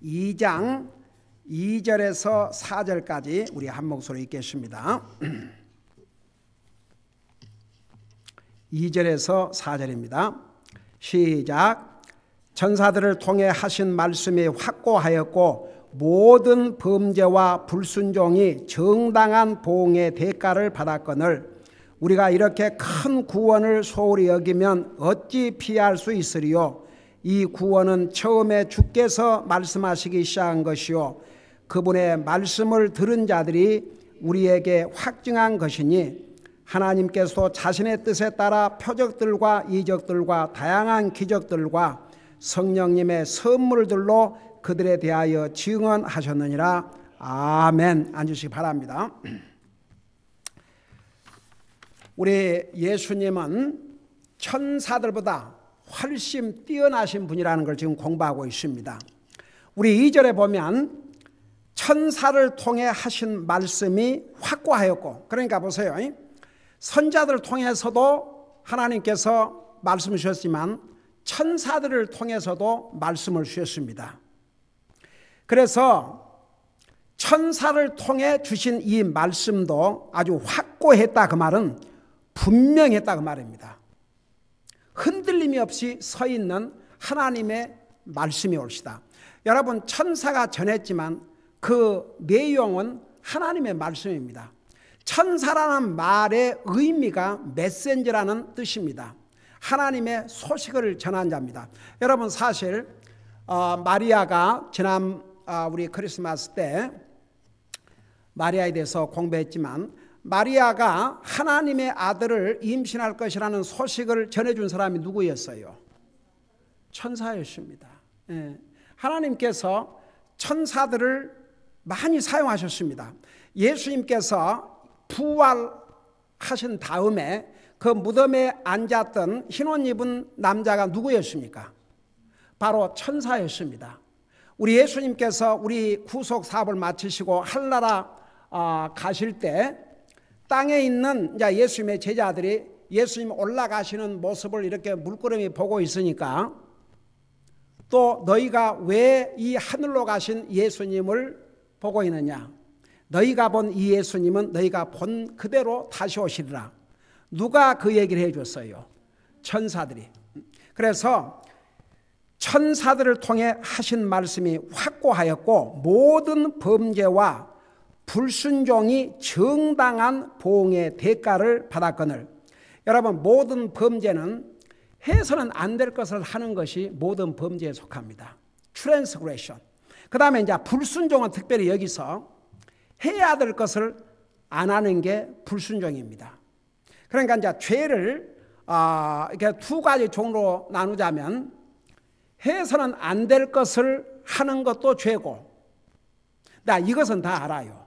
2장 2절에서 4절까지 우리 한 목소리 읽겠습니다. 2절에서 4절입니다. 시작. 천사들을 통해 하신 말씀이 확고하였고 모든 범죄와 불순종이 정당한 보응의 대가를 받았거늘 우리가 이렇게 큰 구원을 소홀히 여기면 어찌 피할 수 있으리요. 이 구원은 처음에 주께서 말씀하시기 시작한 것이요 그분의 말씀을 들은 자들이 우리에게 확증한 것이니 하나님께서 자신의 뜻에 따라 표적들과 이적들과 다양한 기적들과 성령님의 선물들로 그들에 대하여 증언하셨느니라. 아멘. 앉으시기 바랍니다. 우리 예수님은 천사들보다 훨씬 뛰어나신 분이라는 걸 지금 공부하고 있습니다. 우리 2절에 보면 천사를 통해 하신 말씀이 확고하였고, 그러니까 보세요. 선자들을 통해서도 하나님께서 말씀을 주셨지만 천사들을 통해서도 말씀을 주셨습니다. 그래서 천사를 통해 주신 이 말씀도 아주 확고했다, 그 말은 분명했다 그 말입니다. 흔들림이 없이 서 있는 하나님의 말씀이 옳시다. 여러분, 천사가 전했지만 그 내용은 하나님의 말씀입니다. 천사라는 말의 의미가 메신저라는 뜻입니다. 하나님의 소식을 전한 자입니다. 여러분, 사실 마리아가 지난 우리 크리스마스 때 마리아에 대해서 공부했지만 마리아가 하나님의 아들을 임신할 것이라는 소식을 전해준 사람이 누구였어요? 천사였습니다. 하나님께서 천사들을 많이 사용하셨습니다. 예수님께서 부활하신 다음에 그 무덤에 앉았던 흰옷 입은 남자가 누구였습니까? 바로 천사였습니다. 우리 예수님께서 우리 구속 사업을 마치시고 하늘나라 가실 때 땅에 있는 예수님의 제자들이 예수님 올라가시는 모습을 이렇게 물끄러미 보고 있으니까 또 너희가 왜 이 하늘로 가신 예수님을 보고 있느냐? 너희가 본 이 예수님은 너희가 본 그대로 다시 오시리라. 누가 그 얘기를 해줬어요? 천사들이. 그래서 천사들을 통해 하신 말씀이 확고하였고 모든 범죄와 불순종이 정당한 보응의 대가를 받았거늘. 여러분, 모든 범죄는 해서는 안 될 것을 하는 것이 모든 범죄에 속합니다. 트랜스그레션. 그 다음에 이제 불순종은 특별히 여기서 해야 될 것을 안 하는 게 불순종입니다. 그러니까 이제 죄를 이렇게 두 가지 종류로 나누자면 해서는 안 될 것을 하는 것도 죄고, 나 이것은 다 알아요.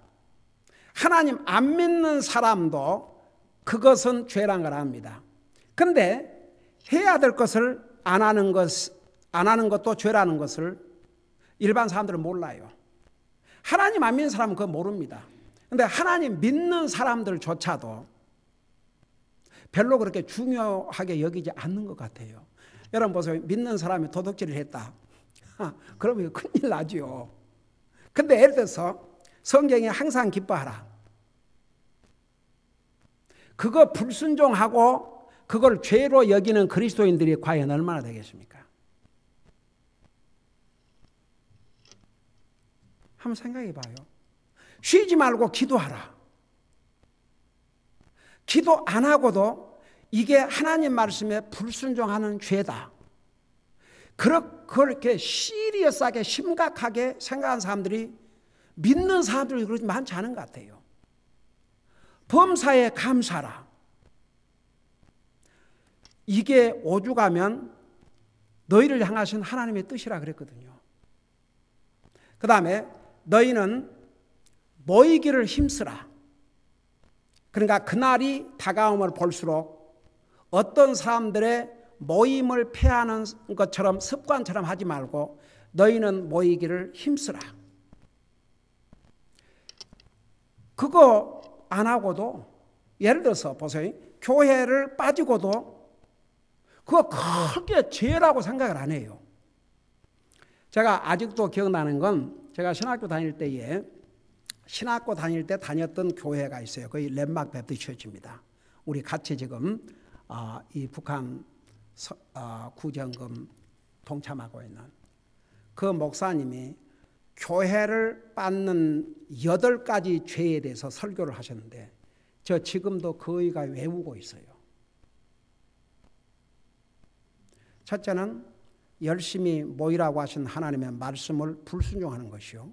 하나님 안 믿는 사람도 그것은 죄란 걸 압니다. 그런데 해야 될 것을 안 하는 것도 죄라는 것을 일반 사람들은 몰라요. 하나님 안 믿는 사람은 그거 모릅니다. 그런데 하나님 믿는 사람들조차도 별로 그렇게 중요하게 여기지 않는 것 같아요. 여러분 보세요. 믿는 사람이 도둑질을 했다. 그러면 큰일 나죠. 근데 예를 들어서 성경이 항상 기뻐하라. 그거 불순종하고 그걸 죄로 여기는 그리스도인들이 과연 얼마나 되겠습니까? 한번 생각해 봐요. 쉬지 말고 기도하라. 기도 안 하고도 이게 하나님 말씀에 불순종하는 죄다. 그렇게 시리어스하게 심각하게 생각하는 사람들이 믿는 사람들이 그렇게 많지 않은 것 같아요. 범사에 감사하라. 이게 오죽하면 너희를 향하신 하나님의 뜻이라 그랬거든요. 그 다음에 너희는 모이기를 힘쓰라. 그러니까 그날이 다가옴을 볼수록 어떤 사람들의 모임을 폐하는 것처럼 습관처럼 하지 말고 너희는 모이기를 힘쓰라. 그거 안 하고도 예를 들어서 보세요. 교회를 빠지고도 그거 크게 죄라고 생각을 안 해요. 제가 아직도 기억나는 건 제가 신학교 다닐 때에 다녔던 교회가 있어요. 거의 랜마크 베프티스 처치입니다. 우리 같이 지금 이 북한 구정금 동참하고 있는 그 목사님이 교회를 받는 8가지 죄에 대해서 설교를 하셨는데 저 지금도 그 의가 외우고 있어요. 첫째는 열심히 모이라고 하신 하나님의 말씀을 불순종하는 것이요,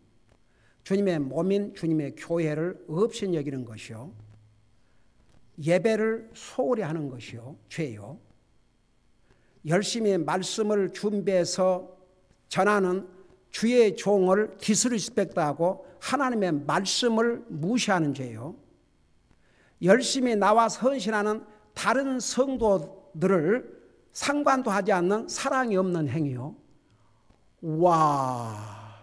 주님의 몸인 주님의 교회를 없인 여기는 것이요, 예배를 소홀히 하는 것이요 죄요, 열심히 말씀을 준비해서 전하는 주의 종을 디스리스펙트하고 하나님의 말씀을 무시하는 죄요, 열심히 나와 헌신하는 다른 성도들을 상관도 하지 않는 사랑이 없는 행위요. 와.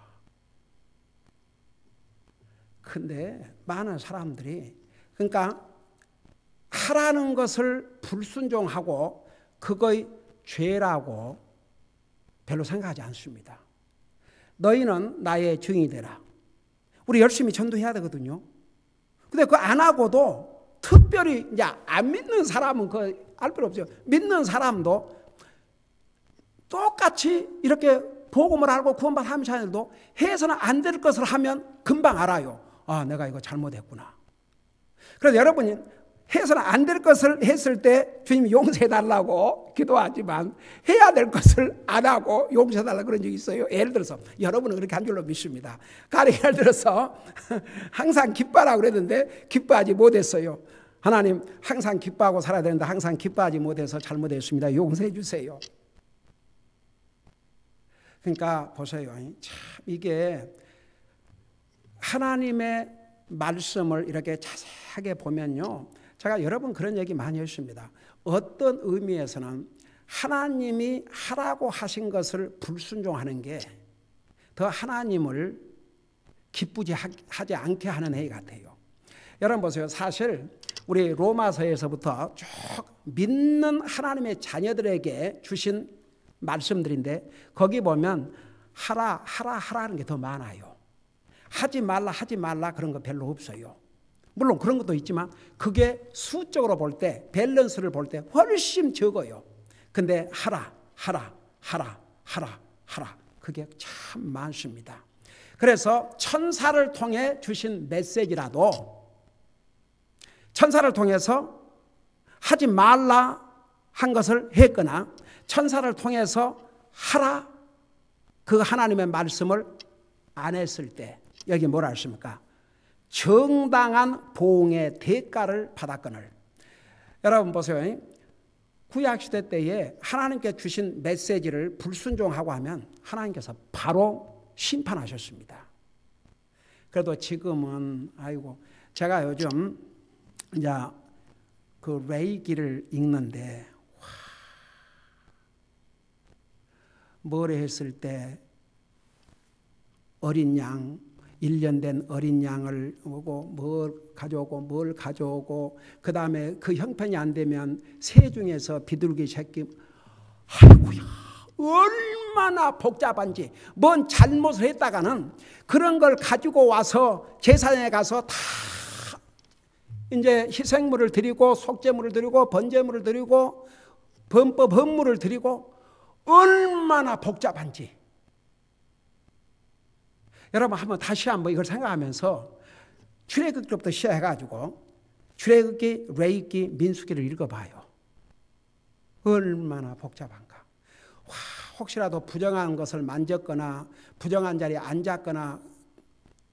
근데 많은 사람들이 그러니까 하라는 것을 불순종하고 그거의 죄라고 별로 생각하지 않습니다. 너희는 나의 증인이 되라. 우리 열심히 전도해야 되거든요. 근데 그거 안 하고도 특별히 이제 안 믿는 사람은 그 알 필요 없어요. 믿는 사람도 똑같이 이렇게 복음을 알고 구원받은 하면서도 해서는 안 될 것을 하면 금방 알아요. 아, 내가 이거 잘못했구나. 그래서 여러분이 해서는 안 될 것을 했을 때 주님이 용서해달라고 기도하지만 해야 될 것을 안 하고 용서해달라고 그런 적이 있어요. 예를 들어서 여러분은 그렇게 한 줄로 믿습니다. 가령 예를 들어서 항상 기뻐하라고 그랬는데 기뻐하지 못했어요. 하나님 항상 기뻐하고 살아야 되는데 항상 기뻐하지 못해서 잘못했습니다. 용서해 주세요. 그러니까 보세요. 참 이게 하나님의 말씀을 이렇게 자세하게 보면요, 제가 여러 번 그런 얘기 많이 했습니다. 어떤 의미에서는 하나님이 하라고 하신 것을 불순종하는 게 더 하나님을 기쁘지 하지 않게 하는 행위 같아요. 여러분 보세요. 사실 우리 로마서에서부터 쭉 믿는 하나님의 자녀들에게 주신 말씀들인데 거기 보면 하라는 게 더 많아요. 하지 말라 그런 거 별로 없어요. 물론 그런 것도 있지만 그게 수적으로 볼 때 밸런스를 볼 때 훨씬 적어요. 근데 하라 그게 참 많습니다. 그래서 천사를 통해 주신 메시지라도 천사를 통해서 하지 말라 한 것을 했거나 천사를 통해서 하라 그 하나님의 말씀을 안 했을 때 여기 뭐라 했습니까? 정당한 보응의 대가를 받았거늘. 여러분 보세요. 구약시대 때에 하나님께 주신 메시지를 불순종하고 하면 하나님께서 바로 심판하셨습니다. 그래도 지금은 아이고 제가 요즘 이제 그 레이기를 읽는데 뭐래 했을 때 어린 양 1년 된 어린 양을 오고 뭘 가져오고 그 다음에 그 형편이 안 되면 새 중에서 비둘기 새끼. 아이고야 얼마나 복잡한지. 뭔 잘못을 했다가는 그런 걸 가지고 와서 제사장에 가서 다 이제 희생물을 드리고 속죄물을 드리고 번제물을 드리고 헌물을 드리고 얼마나 복잡한지. 여러분 다시 한번 이걸 생각하면서 출애굽기부터 시작해가지고 출애굽기, 레위기, 민수기를 읽어봐요. 얼마나 복잡한가. 혹시라도 부정한 것을 만졌거나 부정한 자리에 앉았거나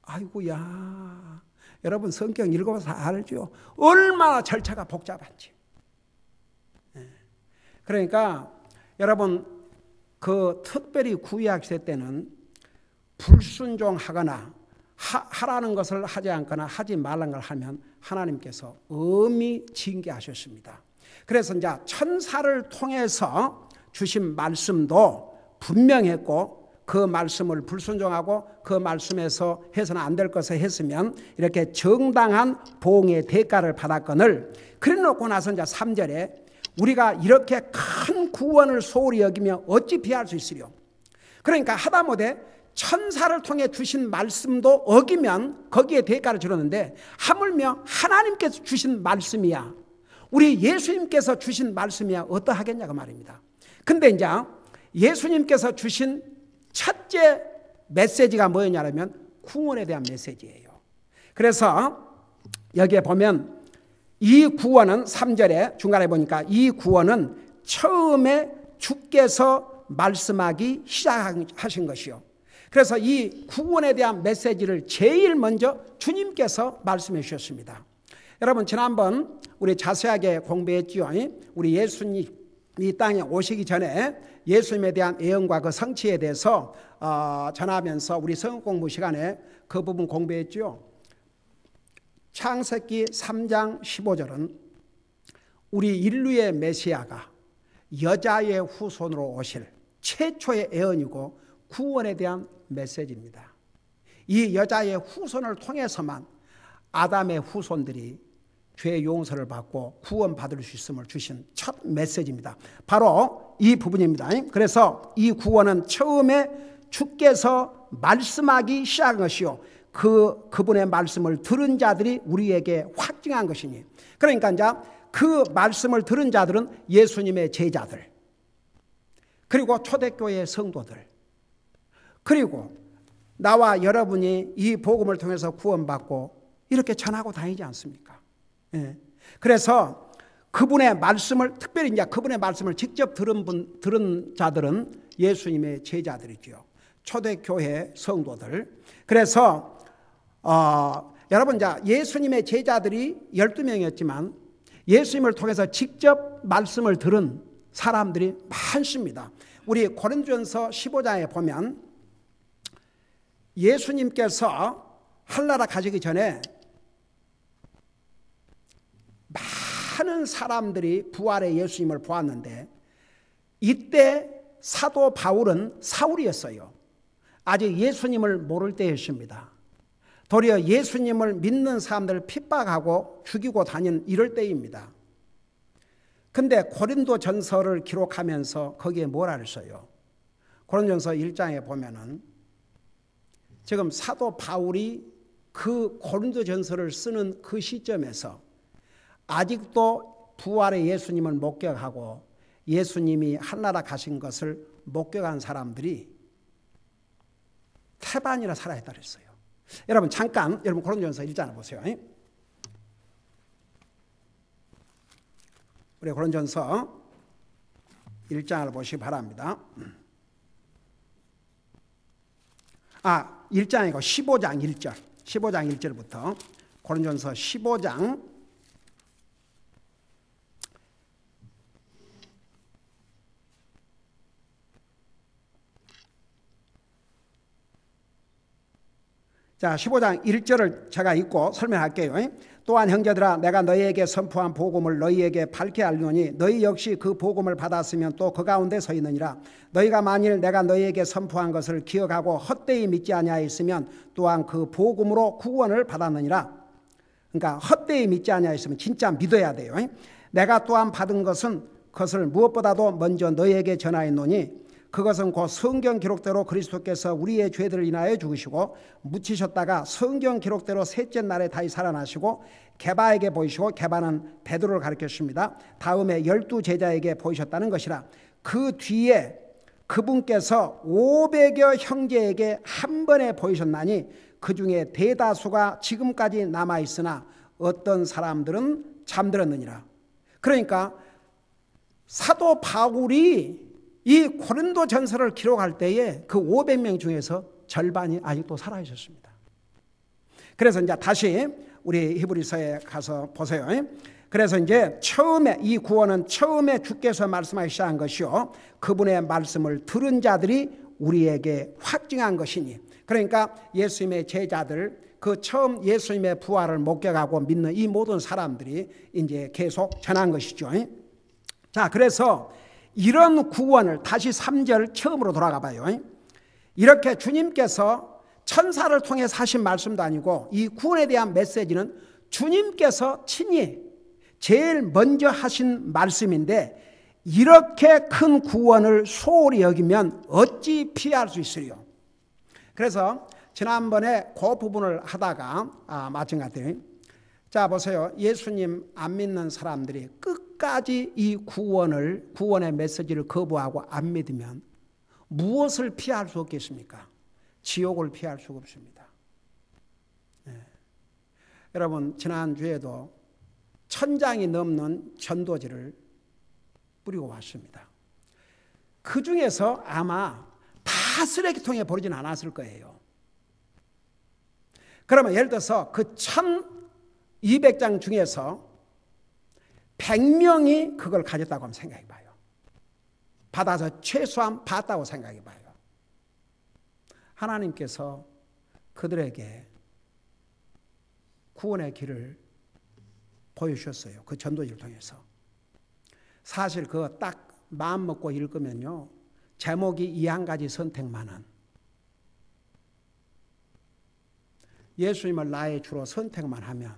아이고야. 여러분 성경 읽어봐서 알죠. 얼마나 절차가 복잡한지. 그러니까 여러분 그 특별히 구약 시대 때는 불순종하거나 하라는 것을 하지 않거나 하지 말라는 걸 하면 하나님께서 엄히 징계하셨습니다. 그래서 이제 천사를 통해서 주신 말씀도 분명했고 그 말씀을 불순종하고 그 말씀에서 해서는 안 될 것을 했으면 이렇게 정당한 보응의 대가를 받았거늘. 그래 놓고 나서 이제 3절에 우리가 이렇게 큰 구원을 소홀히 여기며 어찌 피할 수 있으려. 그러니까 하다못해 천사를 통해 주신 말씀도 어기면 거기에 대가를 치르는데, 하물며 하나님께서 주신 말씀이야, 우리 예수님께서 주신 말씀이야 어떠하겠냐고 말입니다. 근데 이제 예수님께서 주신 첫째 메시지가 뭐였냐면 구원에 대한 메시지예요. 그래서 여기에 보면 이 구원은 3절에 중간에 보니까 이 구원은 처음에 주께서 말씀하기 시작하신 것이요. 그래서 이 구원에 대한 메시지를 제일 먼저 주님께서 말씀해 주셨습니다. 여러분, 지난번 우리 자세하게 공부했지요. 우리 예수님 이 땅에 오시기 전에 예수님에 대한 예언과 그 성취에 대해서 전하면서 우리 성경 공부 시간에 그 부분 공부했죠. 창세기 3장 15절은 우리 인류의 메시아가 여자의 후손으로 오실 최초의 예언이고 구원에 대한 메시지입니다. 이 여자의 후손을 통해서만 아담의 후손들이 죄의 용서를 받고 구원받을 수 있음을 주신 첫 메시지입니다. 바로 이 부분입니다. 그래서 이 구원은 처음에 주께서 말씀하기 시작한 것이요, 그분의 말씀을 들은 자들이 우리에게 확증한 것이니, 그러니까 이제 그 말씀을 들은 자들은 예수님의 제자들, 그리고 초대교회의 성도들, 그리고 나와 여러분이 이 복음을 통해서 구원받고 이렇게 전하고 다니지 않습니까? 예. 그래서 그분의 말씀을, 특별히 이제 그분의 말씀을 직접 들은 자들은 예수님의 제자들이죠. 초대교회 성도들. 그래서 여러분, 이제 예수님의 제자들이 12명이었지만 예수님을 통해서 직접 말씀을 들은 사람들이 많습니다. 우리 고린도전서 15장에 보면 예수님께서 한나라 가시기 전에 많은 사람들이 부활의 예수님을 보았는데, 이때 사도 바울은 사울이었어요. 아직 예수님을 모를 때였습니다. 도리어 예수님을 믿는 사람들을 핍박하고 죽이고 다닌 이럴 때입니다. 근데 고린도전서를 기록하면서 거기에 뭐라 했어요? 고린도전서 1장에 보면은 지금 사도 바울이 그 고린도전서를 쓰는 그 시점에서 아직도 부활의 예수님을 목격하고 예수님이 한나라 가신 것을 목격한 사람들이 태반이나 살아있다 그랬어요. 여러분, 잠깐 여러분 고린도전서 1장을 보세요. 우리 고린도전서 1장을 보시기 바랍니다. 1장이고 15장 1절. 15장 1절부터 고린도전서 15장 자, 15장 1절을 제가 읽고 설명할게요. 또한 형제들아, 내가 너희에게 선포한 복음을 너희에게 밝게 알리노니 너희 역시 그 복음을 받았으면 또 그 가운데 서 있느니라. 너희가 만일 내가 너희에게 선포한 것을 기억하고 헛되이 믿지 아니하였으면 또한 그 복음으로 구원을 받았느니라. 그러니까 헛되이 믿지 아니하였으면 진짜 믿어야 돼요. 내가 또한 받은 것은 그것을 무엇보다도 먼저 너희에게 전하였노니 그것은 곧 성경 기록대로 그리스도께서 우리의 죄들을 인하여 죽으시고 묻히셨다가 성경 기록대로 셋째 날에 다시 살아나시고 게바에게 보이시고, 게바는 베드로를 가리켰습니다. 다음에 12제자에게 보이셨다는 것이라. 그 뒤에 그분께서 500여 형제에게 한 번에 보이셨나니 그 중에 대다수가 지금까지 남아있으나 어떤 사람들은 잠들었느니라. 그러니까 사도 바울이 이 고린도전서를 기록할 때에 그 500명 중에서 절반이 아직도 살아있었습니다. 그래서 이제 다시 우리 히브리서에 가서 보세요. 그래서 이제 처음에 이 구원은 처음에 주께서 말씀하기 시작한 것이요, 그분의 말씀을 들은 자들이 우리에게 확증한 것이니, 그러니까 예수님의 제자들, 그 처음 예수님의 부활을 목격하고 믿는 이 모든 사람들이 이제 계속 전한 것이죠. 자, 그래서 이런 구원을 다시 3절 처음으로 돌아가 봐요. 이렇게 주님께서 천사를 통해서 하신 말씀도 아니고 이 구원에 대한 메시지는 주님께서 친히 제일 먼저 하신 말씀인데, 이렇게 큰 구원을 소홀히 여기면 어찌 피할 수 있으리요. 그래서 지난번에 그 부분을 하다가 마친 것 같아요. 자, 보세요. 예수님 안 믿는 사람들이 끝까지 이 구원의 메시지를 거부하고 안 믿으면 무엇을 피할 수 없겠습니까? 지옥을 피할 수가 없습니다. 네. 여러분, 지난주에도 1000장이 넘는 전도지를 뿌리고 왔습니다. 그 중에서 아마 다 쓰레기통에 버리진 않았을 거예요. 그러면 예를 들어서 그 1200장 중에서 100명이 그걸 가졌다고 한번 생각해 봐요. 받아서 최소한 봤다고 생각해 봐요. 하나님께서 그들에게 구원의 길을 보여주셨어요. 그 전도지를 통해서. 사실 그거 딱 마음 먹고 읽으면요, 제목이 이 한 가지 선택만은, 예수님을 나의 주로 선택만 하면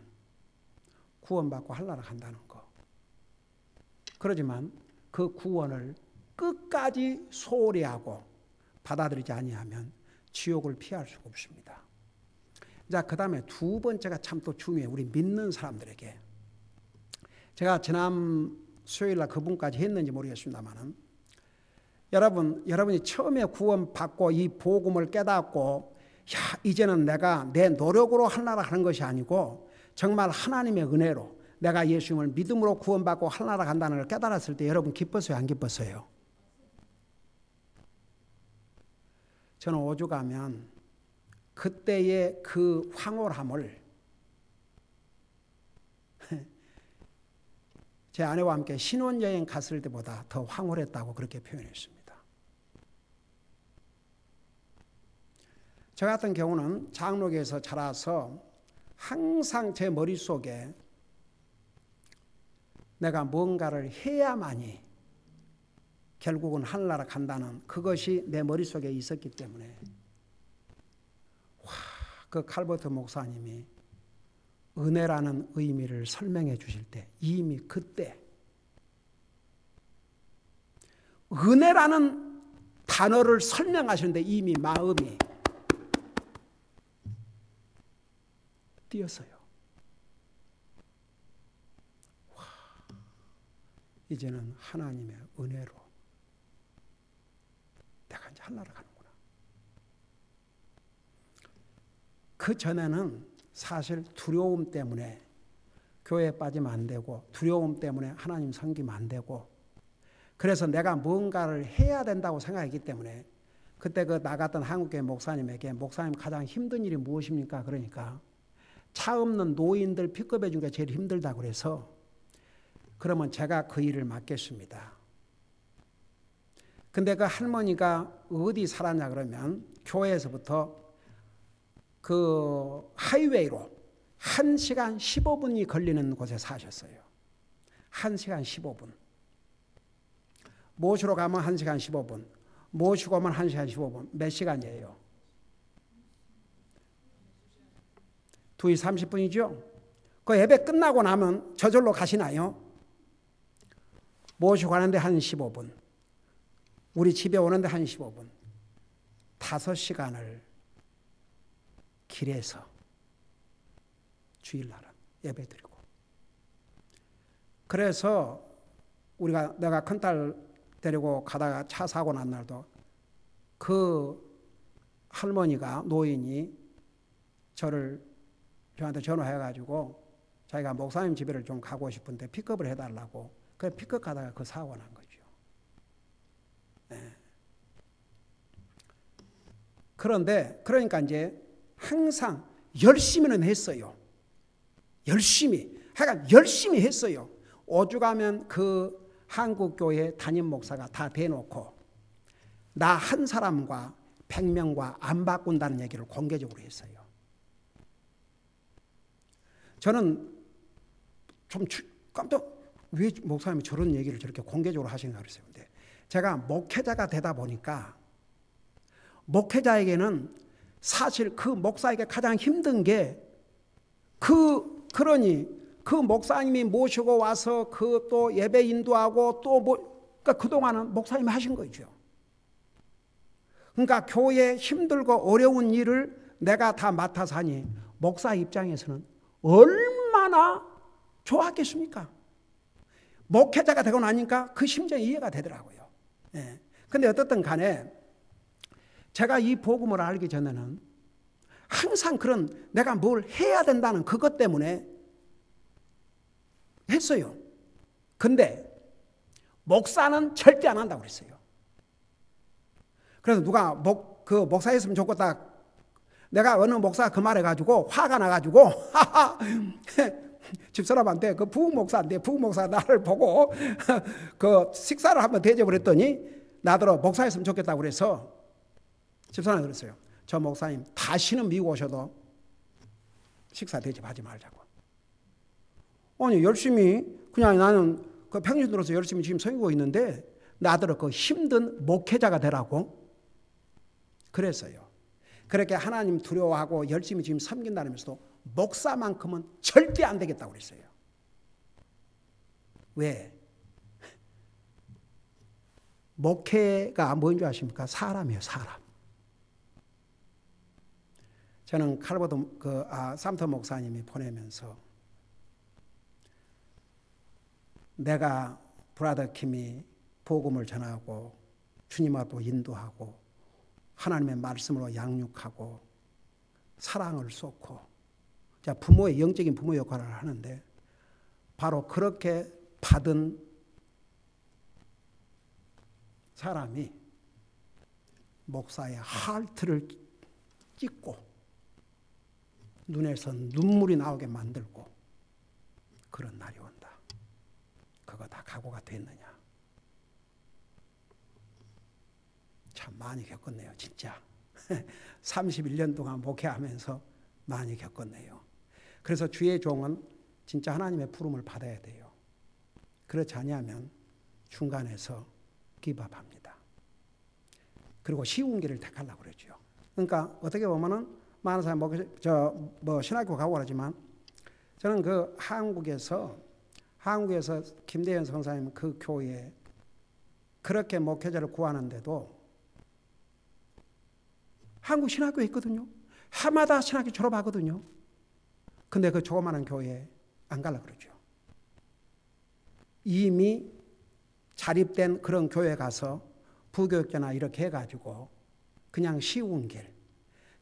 구원받고 하늘나라 간다는 거. 그러지만 그 구원을 끝까지 소홀히 하고 받아들이지 아니하면 지옥을 피할 수가 없습니다. 자, 그 다음에 두 번째가 참 또 중요해요. 우리 믿는 사람들에게. 제가 지난 수요일날 그분까지 했는지 모르겠습니다만, 여러분이 처음에 구원받고 이 복음을 깨닫고, 야, 이제는 내가 내 노력으로 하늘나라 가는 것이 아니고 정말 하나님의 은혜로 내가 예수님을 믿음으로 구원받고 하늘나라 간다는 걸 깨달았을 때 여러분 기뻤어요, 안 기뻤어요? 저는 오죽하면 그때의 그 황홀함을 제 아내와 함께 신혼여행 갔을 때보다 더 황홀했다고 그렇게 표현했습니다. 저 같은 경우는 장로교에서 자라서 항상 제 머릿속에 내가 뭔가를 해야만이 결국은 하늘나라 간다는 그것이 내 머릿속에 있었기 때문에, 그 칼버트 목사님이 은혜라는 의미를 설명해 주실 때 이미 그때 은혜라는 단어를 설명하시는데 이미 마음이 뛰었어요. 이제는 하나님의 은혜로 내가 이제 하늘나라 가는구나. 그 전에는 사실 두려움 때문에 교회에 빠지면 안 되고, 두려움 때문에 하나님 섬기면 안 되고, 그래서 내가 뭔가를 해야 된다고 생각했기 때문에 그때 그 나갔던 한국교회 목사님에게, 목사님 가장 힘든 일이 무엇입니까? 그러니까 차 없는 노인들 픽업해 주는 게 제일 힘들다고 그래서, 그러면 제가 그 일을 맡겠습니다. 근데 그 할머니가 어디 살았냐 그러면 교회에서부터 그 하이웨이로 1시간 15분이 걸리는 곳에 사셨어요. 1시간 15분. 모시러 가면 1시간 15분. 모시고 오면 1시간 15분. 몇 시간이에요? 2시 30분이죠? 그 예배 끝나고 나면 저절로 가시나요? 모시고 가는데 한 15분. 우리 집에 오는데 한 15분. 5시간을 길에서 주일날은 예배 드리고. 그래서 내가 큰딸 데리고 가다가 차 사고 난 날도 그 할머니가, 노인이 저한테 전화해가지고 자기가 목사님 집에를 좀 가고 싶은데 픽업을 해달라고. 그래 픽업 가다가 그 사고가 난 거죠. 네. 그러니까 이제 항상 열심히는 했어요. 열심히 했어요. 오죽하면 그 한국교회 담임 목사가 다 대놓고 나 한 사람과 100명과 안 바꾼다는 얘기를 공개적으로 했어요. 저는 좀 깜짝, 왜 목사님이 저런 얘기를 저렇게 공개적으로 하시는가 그랬어요. 근데 제가 목회자가 되다 보니까 목회자에게는 사실 그 목사에게 가장 힘든 게 그러니 그 목사님이 모시고 와서 그 또 예배 인도하고 또 그러니까 그동안은 목사님이 하신 거죠. 그러니까 교회 힘들고 어려운 일을 내가 다 맡아서 하니 목사 입장에서는 얼마나 좋았겠습니까? 목회자가 되고 나니까 그 심정이 이해가 되더라고요. 예. 근데 어떻든 간에 제가 이 복음을 알기 전에는 항상 그런 내가 뭘 해야 된다는 그것 때문에 했어요. 근데 목사는 절대 안 한다고 그랬어요. 그래서 누가 목사였으면 좋겠다. 내가 어느 목사가 그 말해가지고 화가 나가지고 집사람한테 그 부목사인데 부목사가 나를 보고 그 식사를 한번 대접을 했더니 나더러 목사였으면 좋겠다고 그래서 집사람이 그랬어요. 저 목사님 다시는 미국 오셔도 식사 대접하지 말자고. 아니 열심히 그냥 나는 그 평신 들어서 열심히 지금 섬기고 있는데 나더러 그 힘든 목회자가 되라고 그랬어요. 그렇게 하나님 두려워하고 열심히 지금 섬긴다면서도 목사만큼은 절대 안 되겠다고 그랬어요. 왜? 목회가 뭔 줄 아십니까? 사람이에요, 사람. 저는 칼버드 삼터 목사님이 보내면서 내가 브라더 킴이 복음을 전하고 주님 앞으로 인도하고 하나님의 말씀으로 양육하고 사랑을 쏟고 부모의 영적인 부모 역할을 하는데 바로 그렇게 받은 사람이 목사의 하트를 찢고 눈에서 눈물이 나오게 만들고 그런 날이 온다. 그거 다 각오가 됐느냐? 참 많이 겪었네요, 진짜. 31년 동안 목회하면서 많이 겪었네요. 그래서 주의 종은 진짜 하나님의 부름을 받아야 돼요. 그렇지 않으면 중간에서 기밥합니다. 그리고 쉬운 길을 택하려고 그러죠. 그러니까 어떻게 보면은 많은 사람이 신학교 가고 그러지만 저는 그 한국에서 김대현 선사님 그 교회에 그렇게 목회자를 구하는데도 한국 신학교에 있거든요. 해마다 신학교 졸업하거든요. 근데 그 조그마한 교회에 안 가려고 그러죠. 이미 자립된 그런 교회 가서 부교육자나 이렇게 해가지고 그냥 쉬운 길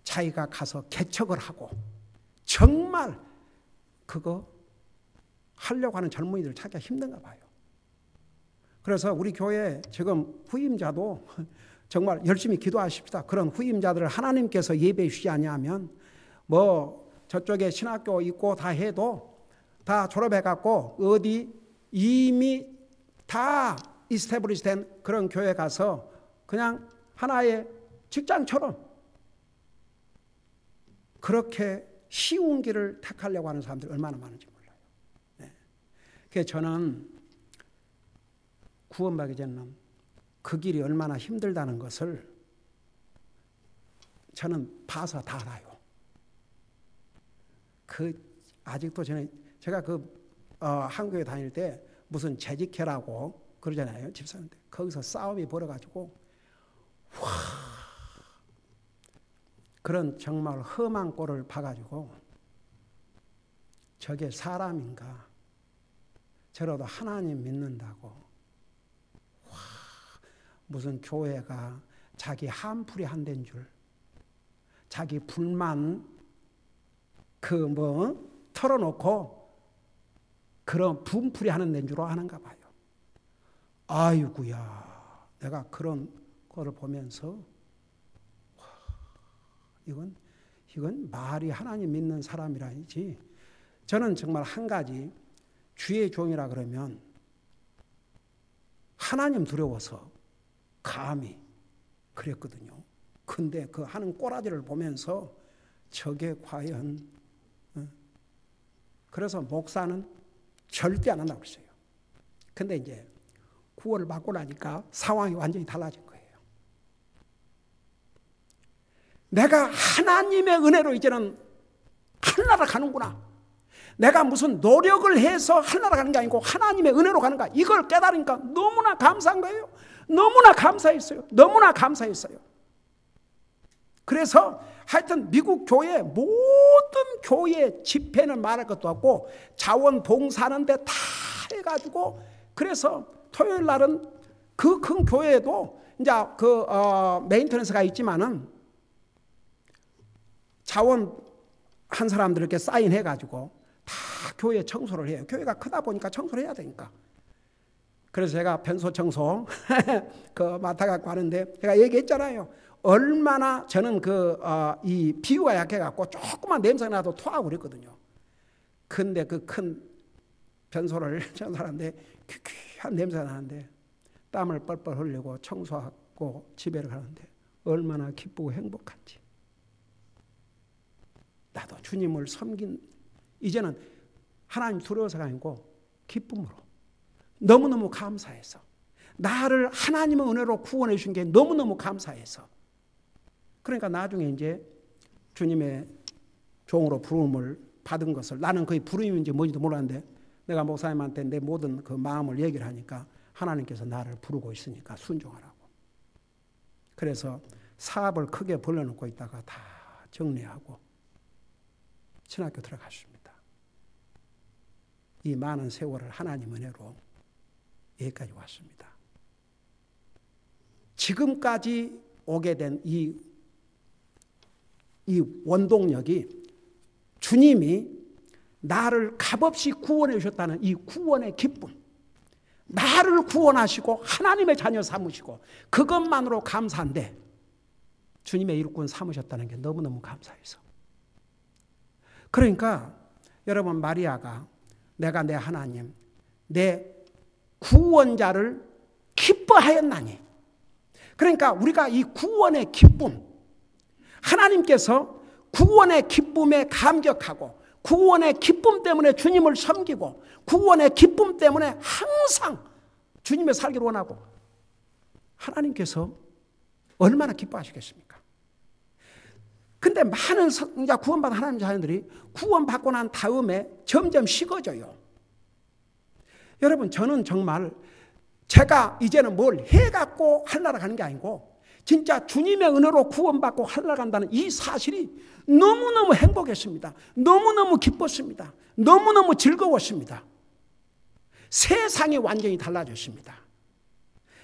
자기가 가서 개척을 하고 정말 그거 하려고 하는 젊은이들 찾기가 힘든가 봐요. 그래서 우리 교회 지금 후임자도 정말 열심히 기도하십시다. 그런 후임자들을 하나님께서 예배해 주지 아니하면 저쪽에 신학교 있고 다 해도 다 졸업해갖고 어디 이미 다 이스태블리시 된 그런 교회 가서 그냥 하나의 직장처럼 그렇게 쉬운 길을 택하려고 하는 사람들이 얼마나 많은지 몰라요. 네. 그래서 저는 구원받기 전에는 그 길이 얼마나 힘들다는 것을 저는 봐서 다 알아요. 아직도 제가 한국에 다닐 때 무슨 재직회라고 그러잖아요. 집사님들. 거기서 싸움이 벌어가지고 그런 정말 험한 꼴을 봐가지고 저게 사람인가? 저라도 하나님 믿는다고 무슨 교회가 자기 한풀이 한 데인 줄, 자기 불만 털어놓고 그런 분풀이 하는 데인 줄 아는가 봐요. 아이고야, 내가 그런 거를 보면서 이건 말이 하나님 믿는 사람이라니지. 저는 정말 한 가지 주의 종이라 그러면 하나님 두려워서 감히 그랬거든요. 근데 그 하는 꼬라지를 보면서 저게 과연 그래서 목사는 절대 안 한다고 그랬어요. 근데 이제 구원을 받고 나니까 상황이 완전히 달라진 거예요. 내가 하나님의 은혜로 이제는 하늘나라 가는구나. 내가 무슨 노력을 해서 하늘나라 가는 게 아니고 하나님의 은혜로 가는 거야. 이걸 깨달으니까 너무나 감사한 거예요. 너무나 감사했어요. 너무나 감사했어요. 그래서 하여튼 미국 교회 모든 교회 집회는 말할 것도 없고 자원봉사하는데 다 해가지고, 그래서 토요일 날은 그 큰 교회에도 이제 메인터넌스가 있지만은 자원 한 사람들 이렇게 사인해가지고 다 교회 청소를 해요. 교회가 크다 보니까 청소를 해야 되니까. 그래서 제가 변소 청소 맡아갖고 하는데, 제가 얘기했잖아요. 얼마나 저는 이 비유가 약해갖고 조그만 냄새가 나도 토하고 그랬거든요. 근데 그 큰 변소를 청소하는데 퀴퀴한 냄새가 나는데 땀을 뻘뻘 흘리고 청소하고 집에를 가는데 얼마나 기쁘고 행복한지. 나도 주님을 섬긴, 이제는 하나님 두려워서가 아니고 기쁨으로, 너무너무 감사해서, 나를 하나님의 은혜로 구원해 주신 게 너무너무 감사해서, 그러니까 나중에 이제 주님의 종으로 부름을 받은 것을, 나는 그게 부름인지 뭔지도 몰랐는데 내가 목사님한테 내 모든 그 마음을 얘기를 하니까 하나님께서 나를 부르고 있으니까 순종하라고. 그래서 사업을 크게 벌려놓고 있다가 다 정리하고 신학교 들어갔습니다. 이 많은 세월을 하나님 은혜로 여기까지 왔습니다. 지금까지 오게 된 이 원동력이 주님이 나를 값없이 구원해 주셨다는 이 구원의 기쁨, 나를 구원하시고 하나님의 자녀 삼으시고 그것만으로 감사한데 주님의 일꾼 삼으셨다는 게 너무너무 감사해서. 그러니까 여러분, 마리아가 내가 내 하나님, 내 구원자를 기뻐하였나니, 그러니까 우리가 이 구원의 기쁨, 하나님께서 구원의 기쁨에 감격하고 구원의 기쁨 때문에 주님을 섬기고 구원의 기쁨 때문에 항상 주님의 살기를 원하고, 하나님께서 얼마나 기뻐하시겠습니까? 근데 많은 구원받은 하나님 자녀들이 구원받고 난 다음에 점점 식어져요. 여러분, 저는 정말 제가 이제는 뭘 해갖고 하늘나라 가는 게 아니고 진짜 주님의 은혜로 구원받고 하늘나라 간다는 이 사실이 너무너무 행복했습니다. 너무너무 기뻤습니다. 너무너무 즐거웠습니다. 세상이 완전히 달라졌습니다.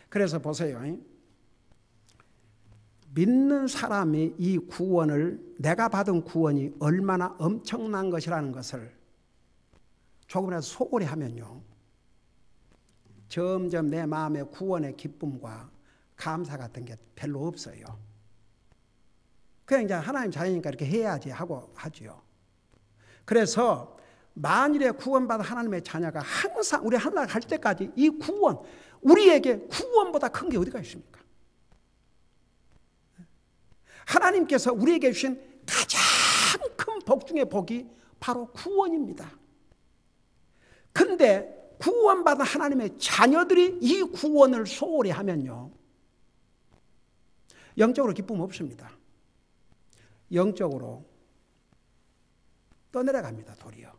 그래서 보세요. 믿는 사람이 이 구원을, 내가 받은 구원이 얼마나 엄청난 것이라는 것을 조금이라도 소홀히 하면요, 점점 내 마음의 구원의 기쁨과 감사 같은 게 별로 없어요. 그냥 이제 하나님 자녀니까 이렇게 해야지 하고 하지요. 그래서 만일에 구원받은 하나님의 자녀가 항상 우리 하늘나라 갈 때까지 이 구원, 우리에게 구원보다 큰 게 어디가 있습니까? 하나님께서 우리에게 주신 가장 큰 복 중의 복이 바로 구원입니다. 근데 구원받은 하나님의 자녀들이 이 구원을 소홀히 하면요, 영적으로 기쁨 없습니다. 영적으로 떠내려갑니다. 도리어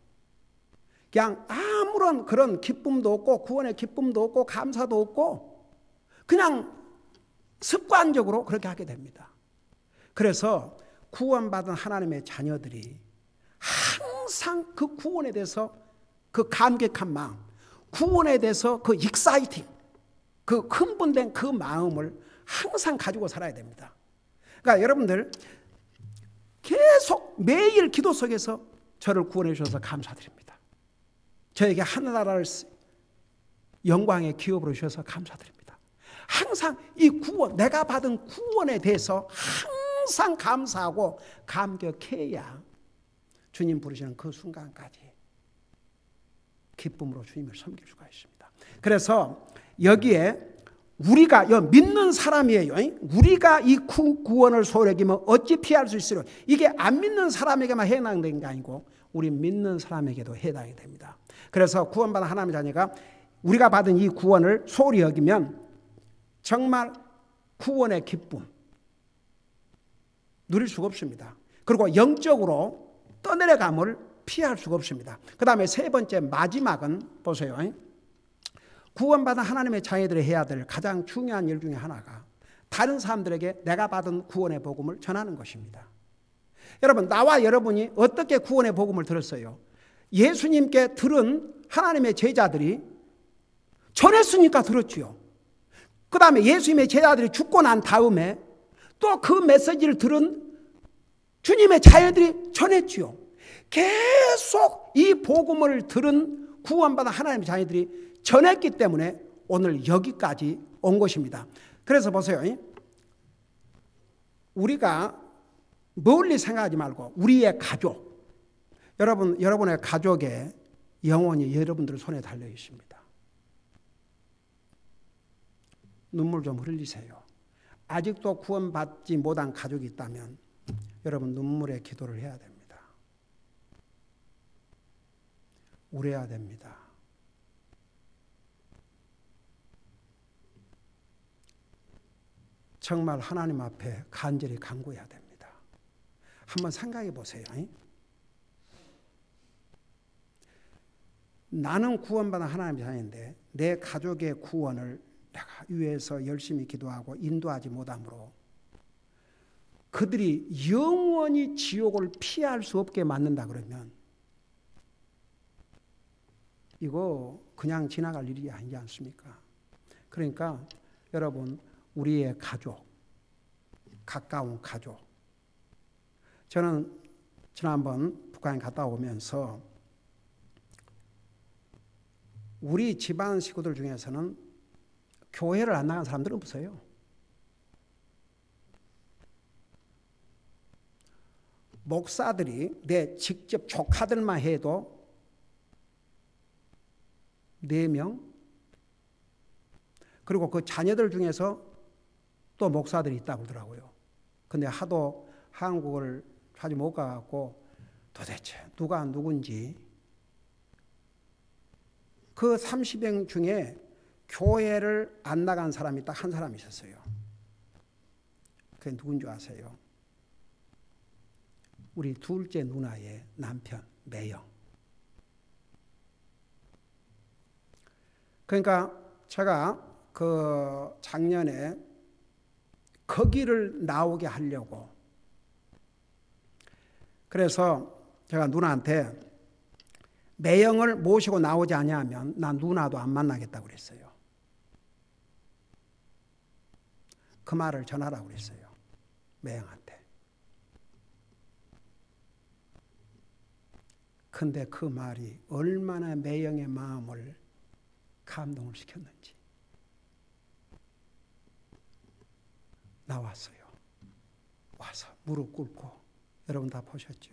그냥 아무런 그런 기쁨도 없고 구원의 기쁨도 없고 감사도 없고 그냥 습관적으로 그렇게 하게 됩니다. 그래서 구원받은 하나님의 자녀들이 항상 그 구원에 대해서 그 감격한 마음, 구원에 대해서 그 익사이팅, 그 흥분된 그 마음을 항상 가지고 살아야 됩니다. 그러니까 여러분들 계속 매일 기도 속에서 저를 구원해 주셔서 감사드립니다. 저에게 하늘나라를 영광의 기업으로 주셔서 감사드립니다. 항상 이 구원, 내가 받은 구원에 대해서 항상 감사하고 감격해야 주님 부르시는 그 순간까지 기쁨으로 주님을 섬길 수가 있습니다. 그래서 여기에 우리가 믿는 사람이에요. 우리가 이 구원을 소홀히 여기면 어찌 피할 수 있으려. 이게 안 믿는 사람에게만 해당되는 게 아니고 우리 믿는 사람에게도 해당이 됩니다. 그래서 구원받은 하나님의 자녀가 우리가 받은 이 구원을 소홀히 여기면 정말 구원의 기쁨 누릴 수가 없습니다. 그리고 영적으로 떠내려감을 피할 수가 없습니다. 그 다음에 세 번째 마지막은 보세요. 구원받은 하나님의 자녀들이 해야 될 가장 중요한 일 중에 하나가 다른 사람들에게 내가 받은 구원의 복음을 전하는 것입니다. 여러분, 나와 여러분이 어떻게 구원의 복음을 들었어요? 예수님께 들은 하나님의 제자들이 전했으니까 들었지요. 그 다음에 예수님의 제자들이 죽고 난 다음에 또 그 메시지를 들은 주님의 자녀들이 전했지요. 계속 이 복음을 들은 구원받은 하나님의 자녀들이 전했기 때문에 오늘 여기까지 온 것입니다. 그래서 보세요. 우리가 멀리 생각하지 말고 우리의 가족, 여러분의 가족의 영혼이 여러분들 손에 달려 있습니다. 눈물 좀 흘리세요. 아직도 구원받지 못한 가족이 있다면 여러분 눈물의 기도를 해야 됩니다. 울어야 됩니다. 정말 하나님 앞에 간절히 간구해야 됩니다. 한번 생각해 보세요. 나는 구원받은 하나님의 자녀인데 내 가족의 구원을 내가 위해서 열심히 기도하고 인도하지 못함으로 그들이 영원히 지옥을 피할 수 없게 만든다 그러면 이거 그냥 지나갈 일이 아니지 않습니까? 그러니까 여러분, 우리의 가족, 가까운 가족. 저는 지난번 북한에 갔다 오면서 우리 집안 식구들 중에서는 교회를 안 나간 사람들은 없어요. 목사들이 내 직접 조카들만 해도 4명, 그리고 그 자녀들 중에서 또 목사들이 있다고 그러더라고요. 근데 하도 한국을 자주 못 가갖고 도대체 누가 누군지 그 30명 중에 교회를 안 나간 사람이 딱 한 사람이 있었어요. 그게 누군 줄 아세요? 우리 둘째 누나의 남편 매영. 그러니까 제가 그 작년에 거기를 나오게 하려고 그래서 제가 누나한테 매영을 모시고 나오지 않냐면 난 누나도 안 만나겠다고 그랬어요. 그 말을 전하라고 그랬어요. 매영한테. 근데 그 말이 얼마나 매영의 마음을 감동을 시켰는지. 나왔어요. 와서 무릎 꿇고 여러분 다 보셨죠.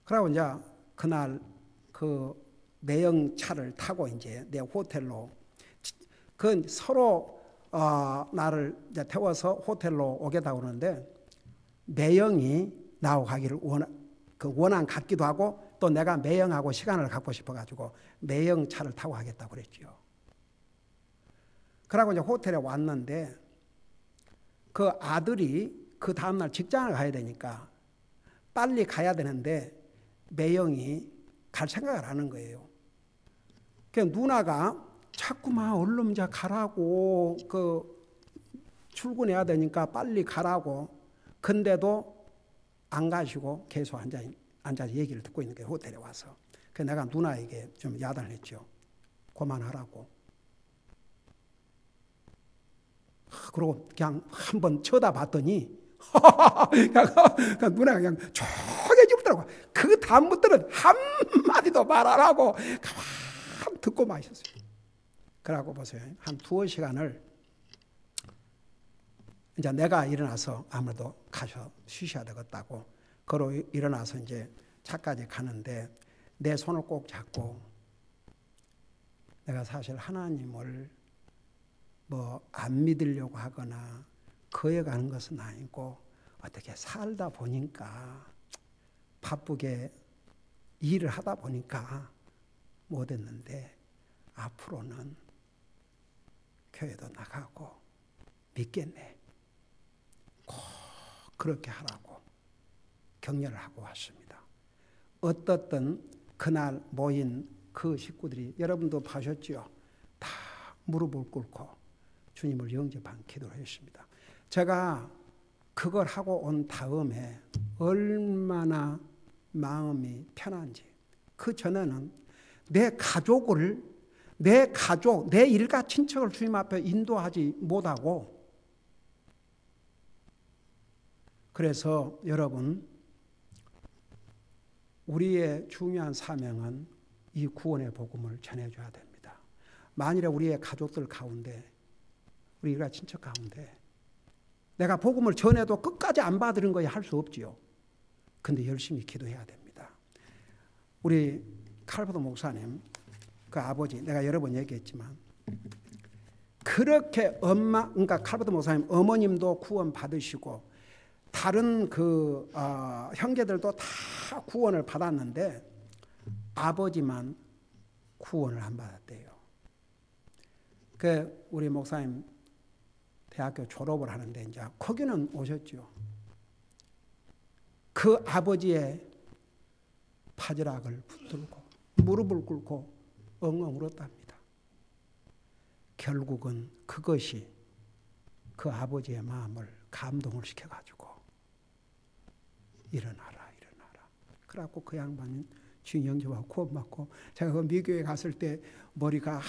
그러고 이제 그날 그 매영 차를 타고 이제 내 호텔로 그 서로 나를 이제 태워서 호텔로 오겠다고 그러는데 매영이 나하고 가기를 원한 같기도 하고 또 내가 매영하고 시간을 갖고 싶어가지고 매영 차를 타고 가겠다고 그랬죠. 그러고 이제 호텔에 왔는데 그 아들이 그 다음날 직장을 가야 되니까 빨리 가야 되는데 매영이 갈 생각을 하는 거예요. 그러니까 누나가 자꾸만 얼른 이제 가라고 출근해야 되니까 빨리 가라고 근데도 안 가시고 계속 앉아서 얘기를 듣고 있는 거예요. 호텔에 와서. 그래서 내가 누나에게 좀 야단을 했죠. 그만하라고. 그러고 그냥 한번 쳐다봤더니 누나가 그냥 조개지더라고. 그 다음부터는 한마디도 말 안 하고 가만 듣고만 있었어요. 그러고 보세요. 한 2시간을 이제 내가 일어나서 아무래도 가서 쉬셔야 되겠다고 걸어 일어나서 이제 차까지 가는데 내 손을 꼭 잡고 내가 사실 하나님을 안 믿으려고 하거나 거역하는 것은 아니고 어떻게 살다 보니까 바쁘게 일을 하다 보니까 못했는데 앞으로는 교회도 나가고 믿겠네. 꼭 그렇게 하라고 격려를 하고 왔습니다. 어떻든 그날 모인 그 식구들이 여러분도 보셨죠? 다 무릎을 꿇고 주님을 영접한 기도를 했습니다. 제가 그걸 하고 온 다음에 얼마나 마음이 편한지. 그 전에는 내 가족, 내 일가 친척을 주님 앞에 인도하지 못하고, 그래서 여러분, 우리의 중요한 사명은 이 구원의 복음을 전해줘야 됩니다. 만일에 우리의 가족들 가운데, 우리 일가 친척 가운데 내가 복음을 전해도 끝까지 안 받으는 거야 할 수 없지요. 근데 열심히 기도해야 됩니다. 우리 칼버도 목사님 그 아버지, 내가 여러 번 얘기했지만 그렇게 그러니까 칼버도 목사님 어머님도 구원 받으시고 다른 그 형제들도 다 구원을 받았는데 아버지만 구원을 안 받았대요. 그 우리 목사님 대학교 졸업을 하는데 이제 거기는 오셨죠. 그 아버지의 바지락을 붙들고 무릎을 꿇고 엉엉 울었답니다. 결국은 그것이 그 아버지의 마음을 감동을 시켜가지고 일어나라. 그래갖고 그 양반은 주인 영접하고 구원받고, 제가 그 미교에 갔을 때 머리가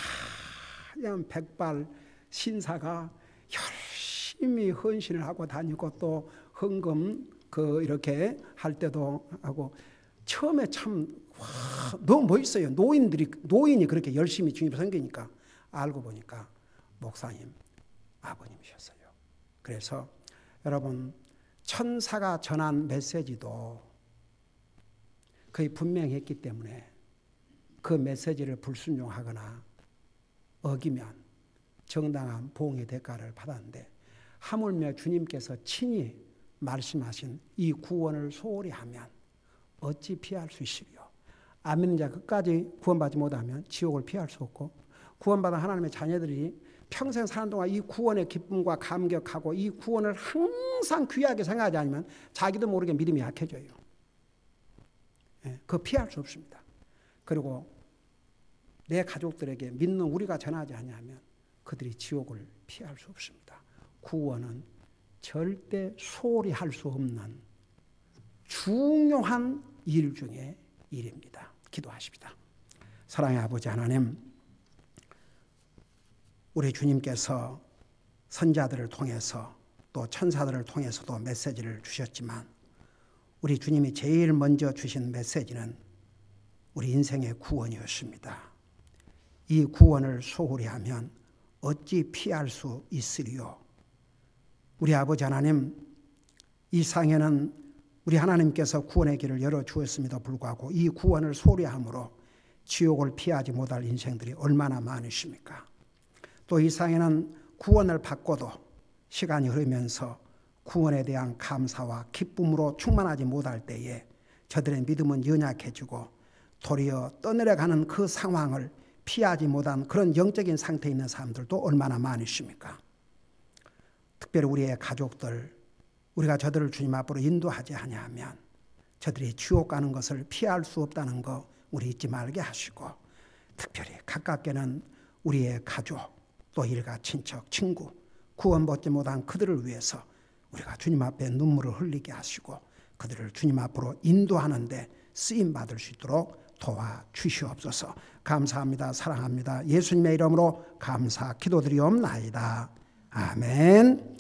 하얀 백발 신사가 열심히 헌신을 하고 다니고 또 헌금 이렇게 할 때도 하고, 처음에 참 너무 멋있어요. 노인이 그렇게 열심히 주님을 섬기니까 알고 보니까 목사님 아버님이셨어요. 그래서 여러분, 천사가 전한 메시지도 거의 분명했기 때문에 그 메시지를 불순종하거나 어기면 정당한 보응의 대가를 받았는데, 하물며 주님께서 친히 말씀하신 이 구원을 소홀히 하면 어찌 피할 수 있으리요. 안 믿는 자 끝까지 구원받지 못하면 지옥을 피할 수 없고, 구원받은 하나님의 자녀들이 평생 사는 동안 이 구원의 기쁨과 감격하고 이 구원을 항상 귀하게 생각하지 않으면 자기도 모르게 믿음이 약해져요. 그거 피할 수 없습니다. 그리고 내 가족들에게 믿는 우리가 전하지 않으면 그들이 지옥을 피할 수 없습니다. 구원은 절대 소홀히 할 수 없는 중요한 일 중에 일입니다. 기도하십시다. 사랑의 아버지 하나님, 우리 주님께서 선자들을 통해서 또 천사들을 통해서도 메시지를 주셨지만 우리 주님이 제일 먼저 주신 메시지는 우리 인생의 구원이었습니다. 이 구원을 소홀히 하면 어찌 피할 수 있으리요. 우리 아버지 하나님, 이 상에는 우리 하나님께서 구원의 길을 열어주었음에도 불구하고 이 구원을 소홀히 함으로 지옥을 피하지 못할 인생들이 얼마나 많으십니까? 또 이 상에는 구원을 받고도 시간이 흐르면서 구원에 대한 감사와 기쁨으로 충만하지 못할 때에 저들의 믿음은 연약해지고 도리어 떠내려가는 그 상황을 피하지 못한 그런 영적인 상태에 있는 사람들도 얼마나 많으십니까? 특별히 우리의 가족들, 우리가 저들을 주님 앞으로 인도하지 아니하면 저들이 지옥 가는 것을 피할 수 없다는 거 우리 잊지 말게 하시고, 특별히 가깝게는 우리의 가족, 또 일가 친척, 친구, 구원받지 못한 그들을 위해서 우리가 주님 앞에 눈물을 흘리게 하시고 그들을 주님 앞으로 인도하는 데 쓰임받을 수 있도록 도와주시옵소서. 감사합니다. 사랑합니다. 예수님의 이름으로 감사 기도드리옵나이다. 아멘.